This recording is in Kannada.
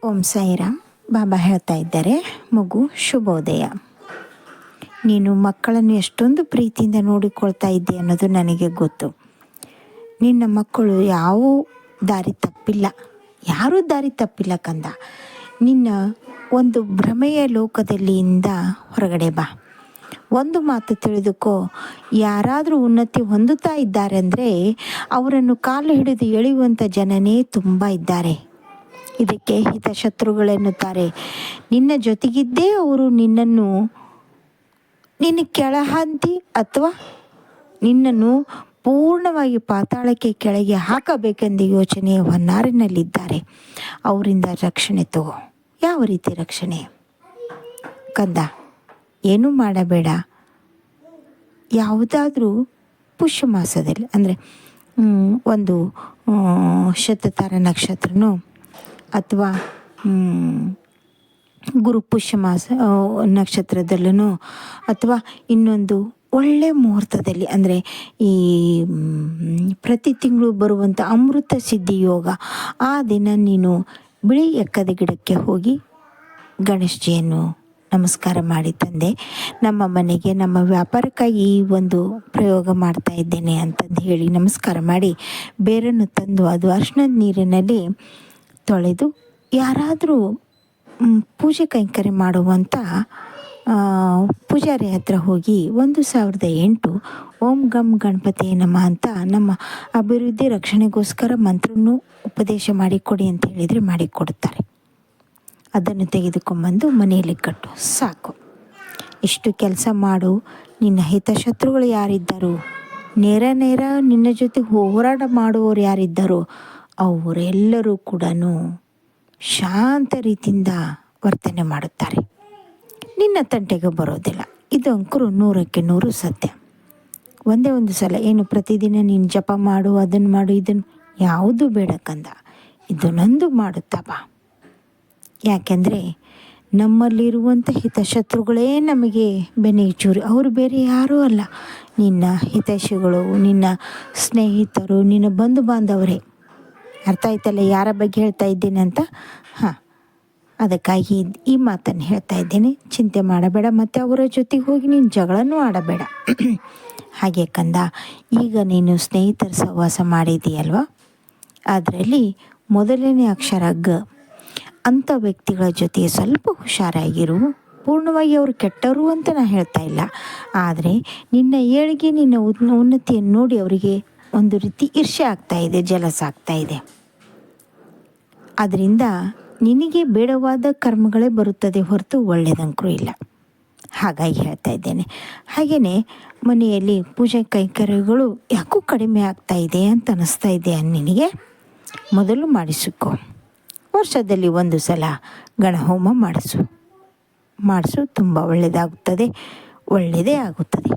ಓಂ ಸಾಯಿರಾಮ್. ಬಾಬಾ ಹೇಳ್ತಾ ಇದ್ದಾರೆ, ಮಗು ಶುಭೋದಯ. ನೀನು ಮಕ್ಕಳನ್ನು ಎಷ್ಟೊಂದು ಪ್ರೀತಿಯಿಂದ ನೋಡಿಕೊಳ್ತಾ ಇದ್ದೆ ಅನ್ನೋದು ನನಗೆ ಗೊತ್ತು. ನಿನ್ನ ಮಕ್ಕಳು ಯಾವ ದಾರಿ ತಪ್ಪಿಲ್ಲ, ಯಾರೂ ದಾರಿ ತಪ್ಪಿಲ್ಲ ಕಂದ. ನಿನ್ನ ಒಂದು ಭ್ರಮೆಯ ಲೋಕದಲ್ಲಿಂದ ಹೊರಗಡೆ ಬಾ. ಒಂದು ಮಾತು ತಿಳಿದುಕೋ, ಯಾರಾದರೂ ಉನ್ನತಿ ಹೊಂದುತ್ತಾ ಇದ್ದಾರೆ ಅಂದರೆ ಅವರನ್ನು ಕಾಲು ಹಿಡಿದು ಎಳೆಯುವಂಥ ಜನನೇ ತುಂಬ ಇದ್ದಾರೆ. ಇದಕ್ಕೆ ಹಿತಶತ್ರುಗಳೆನ್ನುತ್ತಾರೆ. ನಿನ್ನ ಜೊತೆಗಿದ್ದೇ ಅವರು ನಿನ್ನ ಕೆಳಹಂತಿ ಅಥವಾ ನಿನ್ನನ್ನು ಪೂರ್ಣವಾಗಿ ಪಾತಾಳಕ್ಕೆ ಕೆಳಗೆ ಹಾಕಬೇಕೆಂದು ಯೋಚನೆ ಹೊನ್ನಾರಿನಲ್ಲಿದ್ದಾರೆ. ಅವರಿಂದ ರಕ್ಷಣೆ ತಗೋ. ಯಾವ ರೀತಿ ರಕ್ಷಣೆ ಕಂದ? ಏನೂ ಮಾಡಬೇಡ. ಯಾವುದಾದ್ರೂ ಪುಷ್ಯ ಮಾಸದಲ್ಲಿ ಅಂದರೆ ಒಂದು ಶತತಾರ ನಕ್ಷತ್ರನೋ ಅಥವಾ ಗುರು ಪುಷ್ಯ ಮಾಸ ನಕ್ಷತ್ರದಲ್ಲೂ ಅಥವಾ ಇನ್ನೊಂದು ಒಳ್ಳೆಯ ಮುಹೂರ್ತದಲ್ಲಿ ಅಂದರೆ ಈ ಪ್ರತಿ ತಿಂಗಳು ಬರುವಂಥ ಅಮೃತ ಸಿದ್ಧಿ ಯೋಗ, ಆ ದಿನ ನೀನು ಬಿಳಿ ಎಕ್ಕದ ಗಿಡಕ್ಕೆ ಹೋಗಿ ಗಣೇಶಜಿಯನ್ನು ನಮಸ್ಕಾರ ಮಾಡಿ, ತಂದೆ ನಮ್ಮ ಮನೆಗೆ ನಮ್ಮ ವ್ಯಾಪಾರಕ್ಕಾಗಿ ಈ ಒಂದು ಪ್ರಯೋಗ ಮಾಡ್ತಾ ಇದ್ದೇನೆ ಅಂತಂದು ಹೇಳಿ ನಮಸ್ಕಾರ ಮಾಡಿ ಬೇರನ್ನು ತಂದು ಅದು ಅರಿಶಿಣದ ನೀರಿನಲ್ಲಿ ತೊಳೆದು ಯಾರಾದರೂ ಪೂಜೆ ಕೈಂಕರ್ಯ ಮಾಡುವಂಥ ಪೂಜಾರಿ ಹತ್ರ ಹೋಗಿ 1008 ಓಂ ಗಂ ಗಣಪತಿ ನಮಃ ಅಂತ ನಮ್ಮ ಅಭಿವೃದ್ಧಿ ರಕ್ಷಣೆಗೋಸ್ಕರ ಮಂತ್ರವನ್ನು ಉಪದೇಶ ಮಾಡಿಕೊಡಿ ಅಂತ ಹೇಳಿದರೆ ಮಾಡಿಕೊಡುತ್ತಾರೆ. ಅದನ್ನು ತೆಗೆದುಕೊಂಬಂದು ಮನೆಯಲ್ಲಿ ಕಟ್ಟು ಸಾಕು. ಇಷ್ಟು ಕೆಲಸ ಮಾಡು. ನಿನ್ನ ಹಿತಶತ್ರುಗಳು ಯಾರಿದ್ದರು, ನೇರ ನಿನ್ನ ಜೊತೆ ಹೋರಾಟ ಮಾಡುವವರು ಯಾರಿದ್ದರು, ಅವರೆಲ್ಲರೂ ಕೂಡ ಶಾಂತ ರೀತಿಯಿಂದ ವರ್ತನೆ ಮಾಡುತ್ತಾರೆ. ನಿನ್ನ ತಂಟೆಗೆ ಬರೋದಿಲ್ಲ. ಇದು ಅಂಕರು 100ಕ್ಕೆ 100 ಸತ್ಯ. ಒಂದೇ ಒಂದು ಸಲ ಏನು ಪ್ರತಿದಿನ ನೀನು ಜಪ ಮಾಡು, ಅದನ್ನು ಮಾಡು, ಇದನ್ನು ಯಾವುದೂ ಬೇಡ ಕಂದ. ಇದನ್ನೊಂದು ಮಾಡುತ್ತಾ ಬಾ. ಯಾಕೆಂದರೆ ನಮ್ಮಲ್ಲಿರುವಂಥ ಹಿತಶತ್ರುಗಳೇ ನಮಗೆ ಬೆನ್ನಿಗೆ ಚೂರಿ. ಅವರು ಬೇರೆ ಯಾರೂ ಅಲ್ಲ, ನಿನ್ನ ಹಿತೈಷಿಗಳು, ನಿನ್ನ ಸ್ನೇಹಿತರು, ನಿನ್ನ ಬಂಧು ಬಾಂಧವರೇ. ಅರ್ಥ ಆಯ್ತಲ್ಲ ಯಾರ ಬಗ್ಗೆ ಹೇಳ್ತಾ ಇದ್ದೇನೆ ಅಂತ? ಅದಕ್ಕಾಗಿ ಈ ಮಾತನ್ನು ಹೇಳ್ತಾ ಇದ್ದೇನೆ. ಚಿಂತೆ ಮಾಡಬೇಡ, ಮತ್ತು ಅವರ ಜೊತೆಗೆ ಹೋಗಿ ನೀನು ಜಗಳನೂ ಆಡಬೇಡ. ಹಾಗೆ ಕಂದ, ಈಗ ನೀನು ಸ್ನೇಹಿತರ ಸಹವಾಸ ಮಾಡಿದೆಯಲ್ವ, ಅದರಲ್ಲಿ ಮೊದಲನೇ ಅಕ್ಷರ ಗ. ಅಂಥ ವ್ಯಕ್ತಿಗಳ ಜೊತೆಗೆ ಸ್ವಲ್ಪ ಹುಷಾರಾಗಿರು. ಪೂರ್ಣವಾಗಿ ಅವರು ಕೆಟ್ಟವರು ಅಂತ ನಾನು ಹೇಳ್ತಾ ಇಲ್ಲ, ಆದರೆ ನಿನ್ನ ಏಳಿಗೆ, ನಿನ್ನ ಉನ್ನತಿಯನ್ನು ನೋಡಿ ಅವರಿಗೆ ಒಂದು ರೀತಿ ಈರ್ಷೆ ಆಗ್ತಾಯಿದೆ, ಜಲಸ ಆಗ್ತಾಯಿದೆ. ಅದರಿಂದ ನಿನಗೆ ಬೇಡವಾದ ಕರ್ಮಗಳೇ ಬರುತ್ತದೆ ಹೊರತು ಒಳ್ಳೆಯದಂಕರೂ ಇಲ್ಲ. ಹಾಗಾಗಿ ಹೇಳ್ತಾ ಇದ್ದೇನೆ. ಹಾಗೆಯೇ ಮನೆಯಲ್ಲಿ ಪೂಜೆ ಕೈಂಕರ್ಯಗಳು ಯಾಕೂ ಕಡಿಮೆ ಆಗ್ತಾ ಇದೆ ಅಂತ ಅನ್ನಿಸ್ತಾ ಇದೆ ನಿನಗೆ, ಮೊದಲು ಮಾಡಿಸಿಕೊ. ವರ್ಷದಲ್ಲಿ ಒಂದು ಸಲ ಗಣಹೋಮ ಮಾಡಿಸು. ತುಂಬ ಒಳ್ಳೆಯದಾಗುತ್ತದೆ, ಒಳ್ಳೆಯದೇ ಆಗುತ್ತದೆ.